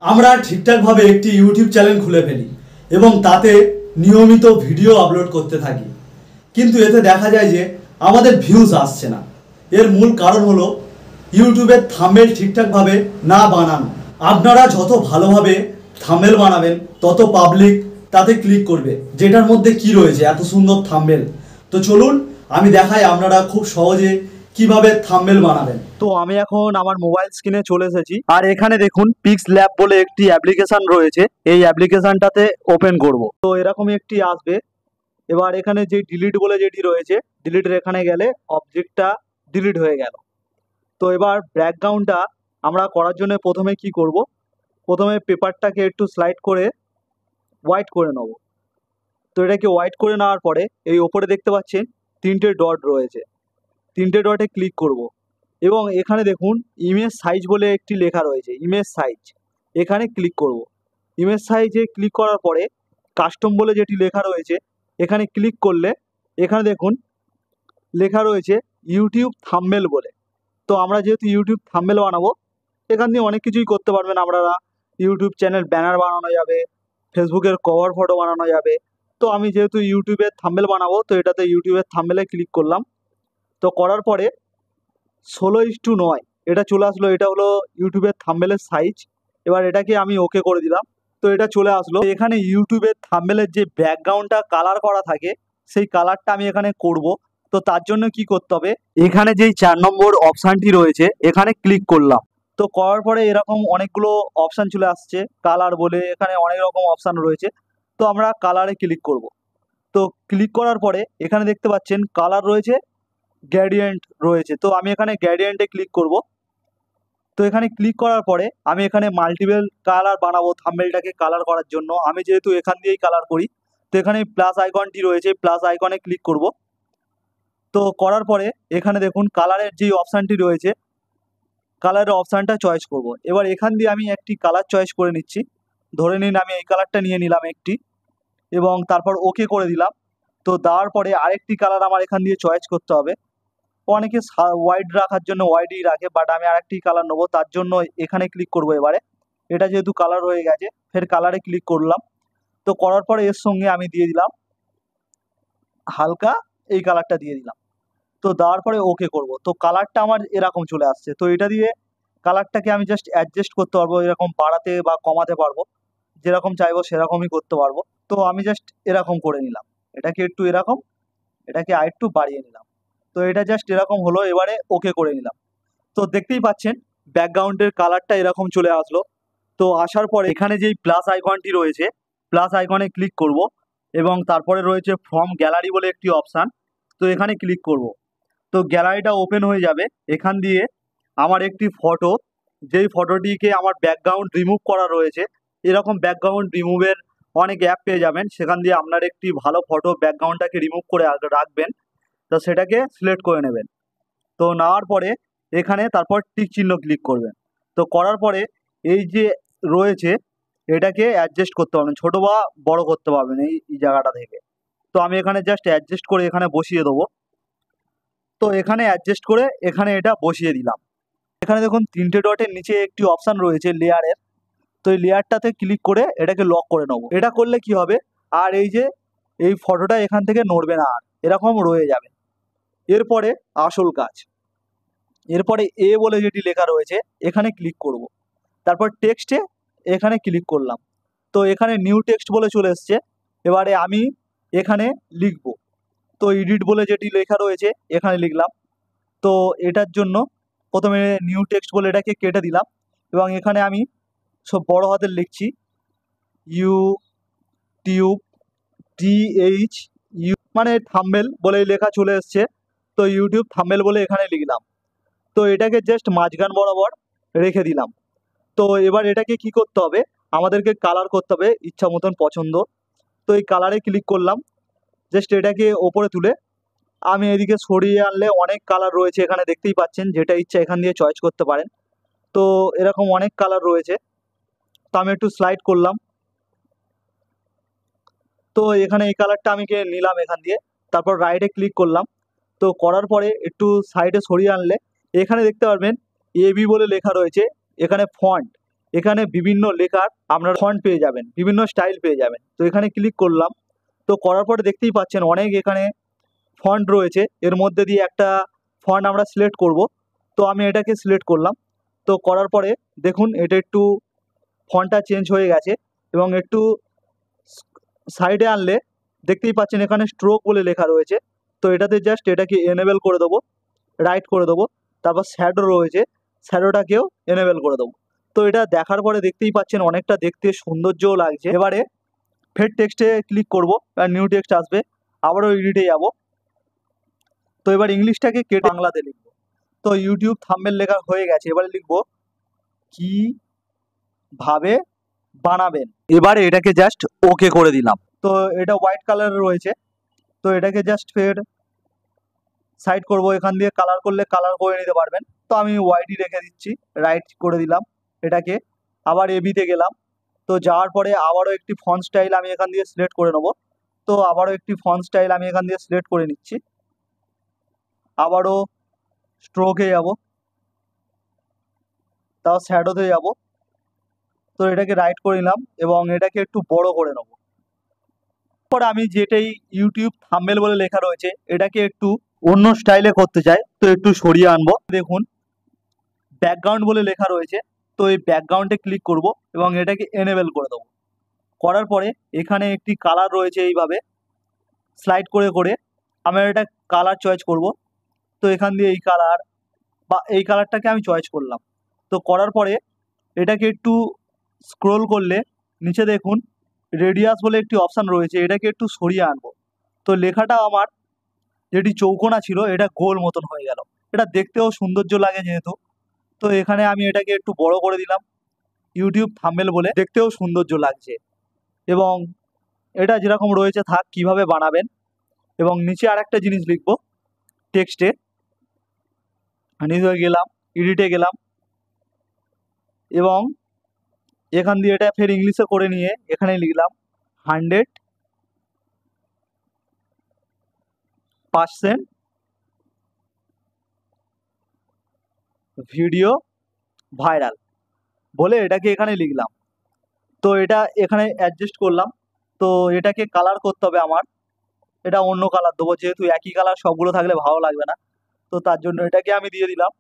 আমরা ঠিকঠাকভাবে একটি ইউটিউব চ্যানেল খুলে ফেলি এবং তাতে নিয়মিত ভিডিও আপলোড করতে থাকি, কিন্তু এতে দেখা যায় যে আমাদের ভিউজ আসছে না। এর মূল কারণ হলো ইউটিউবের থাম্বনেল ঠিকঠাকভাবে না বানানো। আপনারা যত ভালোভাবে থাম্বনেল বানাবেন তত পাবলিক তাতে ক্লিক করবে, যেটার মধ্যে কি রয়েছে এত সুন্দর থাম্বনেল। তো চলুন আমি দেখাই আপনারা খুব সহজে কিভাবে থাম্বনেল বানাবেন। তো আমি এখন আমার মোবাইল স্ক্রিনে চলে এসেছি, আর এখানে দেখুন পিক্স ল্যাব বলে একটি অ্যাপ্লিকেশন রয়েছে। এই অ্যাপ্লিকেশনটাতে ওপেন করব, তো এরকমই একটি আসবে। এবার এখানে যে ডিলিট বলে যেটি রয়েছে, ডিলিটের এখানে গেলে অবজেক্টটা ডিলিট হয়ে গেল। তো এবার ব্যাকগ্রাউন্ডটা আমরা করার জন্য প্রথমে কি করব, প্রথমে পেপারটাকে একটু স্লাইড করে হোয়াইট করে নেব। তো এটাকে হোয়াইট করে নেওয়ার পরে এই ওপরে দেখতে পাচ্ছেন তিনটে ডট রয়েছে, তিনটে ডটে ক্লিক করব এবং এখানে দেখুন ইমেজ সাইজ বলে একটি লেখা রয়েছে, ইমেজ সাইজ, এখানে ক্লিক করব। ইমেজ সাইজে ক্লিক করার পরে কাস্টম বলে যেটি লেখা রয়েছে এখানে ক্লিক করলে এখানে দেখুন লেখা রয়েছে ইউটিউব থাম্বনেল বলে। তো আমরা যেহেতু ইউটিউব থাম্বনেল বানাবো, এখান দিয়ে অনেক কিছুই করতে পারবেন আপনারা। ইউটিউব চ্যানেল ব্যানার বানানো যাবে, ফেসবুকের কভার ফটো বানানো যাবে। তো আমি যেহেতু ইউটিউবের থাম্বনেল বানাবো, তো এটাতে ইউটিউবের থাম্বনেলে ক্লিক করলাম। তো করার পরে 16:9 এটা চলে আসলো, এটা হলো ইউটিউবের থাম্বনেলের সাইজ। এবার এটাকে আমি ওকে করে দিলাম, তো এটা চলে আসলো। এখানে ইউটিউবের থাম্বনেলের যে ব্যাকগ্রাউন্ডটা কালার করা থাকে সেই কালারটা আমি এখানে করব। তো তার জন্য কি করতে হবে, এখানে যেই 4 নম্বর অপশানটি রয়েছে এখানে ক্লিক করলাম। তো করার পরে এরকম অনেকগুলো অপশান চলে আসছে, কালার বলে এখানে অনেক রকম অপশান রয়েছে। তো আমরা কালারে ক্লিক করব। তো ক্লিক করার পরে এখানে দেখতে পাচ্ছেন কালার রয়েছে, গ্রেডিয়েন্ট রয়েছে। তো আমি এখানে গ্রেডিয়েন্টে ক্লিক করব। তো এখানে ক্লিক করার পরে আমি এখানে মাল্টিপল কালার বানাবো থাম্বনেলটাকে কালার করার জন্য। আমি যেহেতু এখান দিয়েই কালার করি, তো এখানে প্লাস আইকনটি রয়েছে, প্লাস আইকনে ক্লিক করব। তো করার পরে এখানে দেখুন কালারের যে অপশানটি রয়েছে, কালারের অপশানটা চয়েস করব। এবার এখান দিয়ে আমি একটি কালার চয়েস করে নিচ্ছি। ধরে নিন আমি এই কালারটা নিয়ে নিলাম একটি, এবং তারপর ওকে করে দিলাম। তো দেওয়ার পরে আরেকটি কালার আমার এখান দিয়ে চয়েস করতে হবে। অনেকে হোয়াইট রাখার জন্য হোয়াইটই রাখে, বাট আমি আরেকটি কালার নেবো, তার জন্য এখানে ক্লিক করব। এবারে এটা যেহেতু কালার হয়ে গেছে, ফের কালারে ক্লিক করলাম। তো করার পরে এর সঙ্গে আমি দিয়ে দিলাম হালকা এই কালারটা দিয়ে দিলাম। তো দেওয়ার পরে ওকে করব। তো কালারটা আমার এরকম চলে আসছে। তো এটা দিয়ে কালারটাকে আমি জাস্ট অ্যাডজাস্ট করতে পারবো, এরকম বাড়াতে বা কমাতে পারবো, যেরকম চাইবো সেরকমই করতে পারবো। তো আমি জাস্ট এরকম করে নিলাম, এটাকে একটু এরকম, এটাকে আরেকটু বাড়িয়ে নিলাম। তো এটা জাস্ট এরকম হলো, এবারে ওকে করে নিলাম। তো দেখতেই পাচ্ছেন ব্যাকগ্রাউন্ডের কালারটা এরকম চলে আসলো। তো আসার পরে এখানে যেই প্লাস আইকনটি রয়েছে, প্লাস আইকনে ক্লিক করব এবং তারপরে রয়েছে ফ্রম গ্যালারি বলে একটি অপশান। তো এখানে ক্লিক করব। তো গ্যালারিটা ওপেন হয়ে যাবে। এখান দিয়ে আমার একটি ফটো, যেই ফটোটিকে আমার ব্যাকগ্রাউন্ড রিমুভ করা রয়েছে, এরকম ব্যাকগ্রাউন্ড রিমুভের অনেক অ্যাপ পেয়ে যাবেন, সেখান দিয়ে আপনার একটি ভালো ফটো ব্যাকগ্রাউন্ডটাকে রিমুভ করে রাখবেন। তো সেটাকে সিলেক্ট করে নেবেন। তো নেওয়ার পরে এখানে তারপর টিক চিহ্ন ক্লিক করবেন। তো করার পরে এই যে রয়েছে এটাকে অ্যাডজাস্ট করতে পারবেন, ছোটো বা বড় করতে পারবেন এই জায়গাটা থেকে। তো আমি এখানে জাস্ট অ্যাডজাস্ট করে এখানে বসিয়ে দেবো। তো এখানে অ্যাডজাস্ট করে এখানে এটা বসিয়ে দিলাম। এখানে দেখুন তিনটে ডটের নিচে একটি অপশান রয়েছে লেয়ারের। তো এই লেয়ারটাতে ক্লিক করে এটাকে লক করে নেবো। এটা করলে কি হবে, আর এই যে এই ফটোটা এখান থেকে নড়বে না, আর এরকম রয়ে যাবে। এরপরে আসল কাজ, এরপরে এ বলে যেটি লেখা রয়েছে এখানে ক্লিক করব। তারপর টেক্সটে এখানে ক্লিক করলাম। তো এখানে নিউ টেক্সট বলে চলে এসছে। এবারে আমি এখানে লিখব। তো এডিট বলে যেটি লেখা রয়েছে এখানে লিখলাম। তো এটার জন্য প্রথমে নিউ টেক্সট বলে এটাকে কেটে দিলাম এবং এখানে আমি সব বড় হাতের লিখছি, ইউটিউব, TH ইউ, মানে থাম্বনেল বলে লেখা চলে এসছে। তো ইউটিউব থাম্বনেল বলে এখানে লিখলাম। তো এটাকে জাস্ট মাঝখান বরাবর রেখে দিলাম। তো এবার এটাকে কি করতে হবে, আমাদেরকে কালার করতে হবে ইচ্ছা মতন পছন্দ। তো এই কালারে ক্লিক করলাম, জাস্ট এটাকে ওপরে তুলে আমি এদিকে সরিয়ে আনলে অনেক কালার রয়েছে এখানে দেখতেই পাচ্ছেন, যেটা ইচ্ছা এখান দিয়ে চয়েস করতে পারেন। তো এরকম অনেক কালার রয়েছে। তো আমি একটু স্লাইড করলাম। তো এখানে এই কালারটা আমি নিলাম এখান দিয়ে, তারপর রাইটে ক্লিক করলাম। তো করার পরে একটু সাইডে সরিয়ে আনলে এখানে দেখতে পারবেন এবি বলে লেখা রয়েছে, এখানে ফন্ট এখানে বিভিন্ন লেখার আপনার ফন্ট পেয়ে যাবেন, বিভিন্ন স্টাইল পেয়ে যাবেন। তো এখানে ক্লিক করলাম, তো করার পরে দেখতেই পাচ্ছেন অনেক এখানে ফন্ট রয়েছে। এর মধ্যে দিয়ে একটা ফন্ট আমরা সিলেক্ট করব। তো আমি এটাকে সিলেক্ট করলাম। তো করার পরে দেখুন এটা একটু ফন্টটা চেঞ্জ হয়ে গেছে এবং একটু সাইডে আনলে দেখতেই পাচ্ছেন এখানে স্ট্রোক বলে লেখা রয়েছে। তো এটাতে জাস্ট এটাকে এনেবেল করে দেবো, রাইট করে দেবো। তারপর শ্যাডো রয়েছে, শ্যাডোটাকেও এনেবেল করে দেবো। তো এটা দেখার পরে দেখতেই পাচ্ছেন অনেকটা দেখতে সৌন্দর্যও লাগছে। এবারে ফেড টেক্সটে ক্লিক করব আর নিউ টেক্সট আসবে, আবারও এডিটে যাব। তো এবার ইংলিশটাকে কেটে বাংলাতে লিখব। তো ইউটিউব থাম্বনেল লেখা হয়ে গেছে। এবারে লিখব কিভাবে বানাবেন। এবারে এটাকে জাস্ট ওকে করে দিলাম। তো এটা হোয়াইট কালারের রয়েছে, তো এটাকে জাস্ট ফের সাইড করব। এখান দিয়ে কালার করলে কালার করে নিতে পারবেন। তো আমি হোয়াইটই রেখে দিচ্ছি, রাইট করে দিলাম এটাকে। আবার এবিতে গেলাম। তো যাওয়ার পরে আবারও একটি ফন্ট স্টাইল আমি এখান দিয়ে সিলেক্ট করে নেব। তো আবারও একটি ফন্ট স্টাইল আমি এখান দিয়ে সিলেক্ট করে নিচ্ছি। আবারও স্ট্রোকে যাব, তাও শ্যাডোতে যাব। তো এটাকে রাইট করে নিলাম এবং এটাকে একটু বড় করে নেব। পরে আমি যেটাই ইউটিউব থাম্বনেল বলে লেখা রয়েছে এটাকে একটু অন্য স্টাইলে করতে চাই, তো একটু সরিয়ে আনবো। দেখুন ব্যাকগ্রাউন্ড বলে লেখা রয়েছে, তো এই ব্যাকগ্রাউন্ডে ক্লিক করব এবং এটাকে এনেবেল করে দেবো। করার পরে এখানে একটি কালার রয়েছে, এইভাবে স্লাইড করে করে আমি এটা কালার চয়েস করব। তো এখান দিয়ে এই কালার বা এই কালারটাকে আমি চয়েস করলাম। তো করার পরে এটাকে একটু স্ক্রোল করলে নিচে দেখুন রেডিয়াস বলে একটি অপশান রয়েছে, এটাকে একটু সরিয়ে আনবো। তো লেখাটা আমার যেটি চৌকোনা ছিল এটা গোল মতন হয়ে গেল। এটা দেখতেও সৌন্দর্য লাগে যেহেতু, তো এখানে আমি এটাকে একটু বড় করে দিলাম। ইউটিউব থাম্বনেল বলে দেখতেও সৌন্দর্য লাগছে। এবং এটা যেরকম রয়েছে থাক, কিভাবে বানাবেন। এবং নিচে আর একটা জিনিস লিখবো টেক্সটে, নিচে গেলাম, এডিটে গেলাম এবং এখান দিয়ে এটা ফের ইংলিশে করে নিয়ে এখানে লিখলাম 100% ভিডিও ভাইরাল বলে এটাকে এখানে লিখলাম। তো এটা এখানে অ্যাডজাস্ট করলাম। তো এটাকে কালার করতে হবে আমার, এটা অন্য কালার দেবো, যেহেতু একই কালার সবগুলো থাকলে ভালো লাগবে না। তো তার জন্য এটাকে আমি দিয়ে দিলাম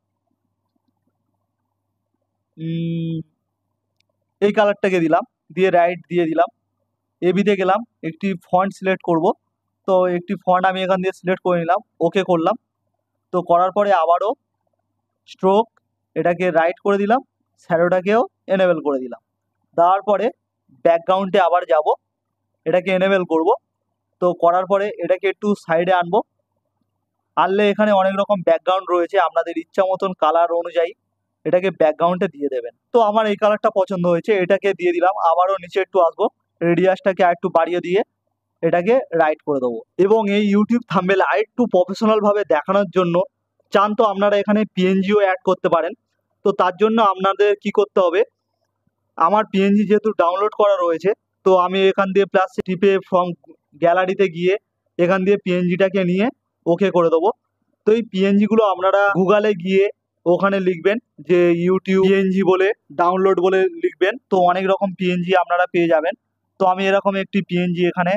এই কালারটাকে দিলাম, দিয়ে রাইট দিয়ে দিলাম। এবিতে গেলাম, একটি ফন্ট সিলেক্ট করব। তো একটি ফন্ট আমি এখান দিয়ে সিলেক্ট করে নিলাম, ওকে করলাম। তো করার পরে আবারও স্ট্রোক এটাকে রাইট করে দিলাম, শ্যাডোটাকেও এনেবেল করে দিলাম। দেওয়ার পরে ব্যাকগ্রাউন্ডে আবার যাব, এটাকে এনেবেল করব। তো করার পরে এটাকে একটু সাইডে আনবো। আনলে এখানে অনেক রকম ব্যাকগ্রাউন্ড রয়েছে, আপনাদের ইচ্ছা মতন কালার অনুযায়ী এটাকে ব্যাকগ্রাউন্ডে দিয়ে দেবেন। তো আমার এই কালারটা পছন্দ হয়েছে, এটাকে দিয়ে দিলাম। আবারও নিচে একটু আসবো, রেডিয়াসটাকে আর একটু বাড়িয়ে দিয়ে এটাকে রাইট করে দেবো। এবং এই ইউটিউব থাম্বনেল আর একটু প্রফেশনালভাবে দেখানোর জন্য চান তো আপনারা এখানে পিএনজিও অ্যাড করতে পারেন। তো তার জন্য আপনাদের কি করতে হবে, আমার পিএনজি যেহেতু ডাউনলোড করা রয়েছে, তো আমি এখান দিয়ে প্লাস টিপে ফ্রম গ্যালারিতে গিয়ে এখান দিয়ে পিএনজিটাকে নিয়ে ওকে করে দেবো। তো এই পিএনজিগুলো আপনারা গুগলে গিয়ে ওখানে লিখবেন যে ইউটিউব পিএনজি বলে ডাউনলোড বলে লিখবেন, তো অনেক রকম পিএনজি আপনারা পেয়ে যাবেন। তো আমি এরকম একটি পিএনজি এখানে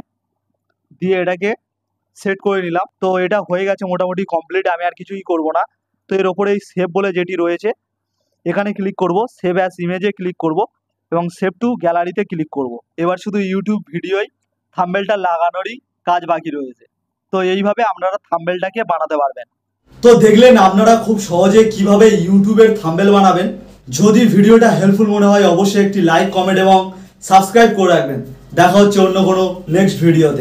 দিয়ে এটাকে সেট করে নিলাম। তো এটা হয়ে গেছে মোটামুটি কমপ্লিট, আমি আর কিছুই করব না। তো এর ওপরে এই সেভ বলে যেটি রয়েছে এখানে ক্লিক করব, সেভ অ্যাজ ইমেজে ক্লিক করব এবং সেভ টু গ্যালারিতে ক্লিক করব। এবার শুধু ইউটিউব ভিডিওই থাম্বনেলটা লাগানোরই কাজ বাকি রয়েছে। তো এইভাবে আপনারা থাম্বনেলটাকে বানাতে পারবেন। তো দেখলেন আপনারা খুব সহজে কিভাবে ইউটিউবের থাম্বনেল বানাবেন। যদি ভিডিওটা হেল্পফুল মনে হয় অবশ্যই একটি লাইক, কমেন্ট এবং সাবস্ক্রাইব করে রাখবেন। দেখা হচ্ছে অন্য কোনো নেক্সট ভিডিওতে।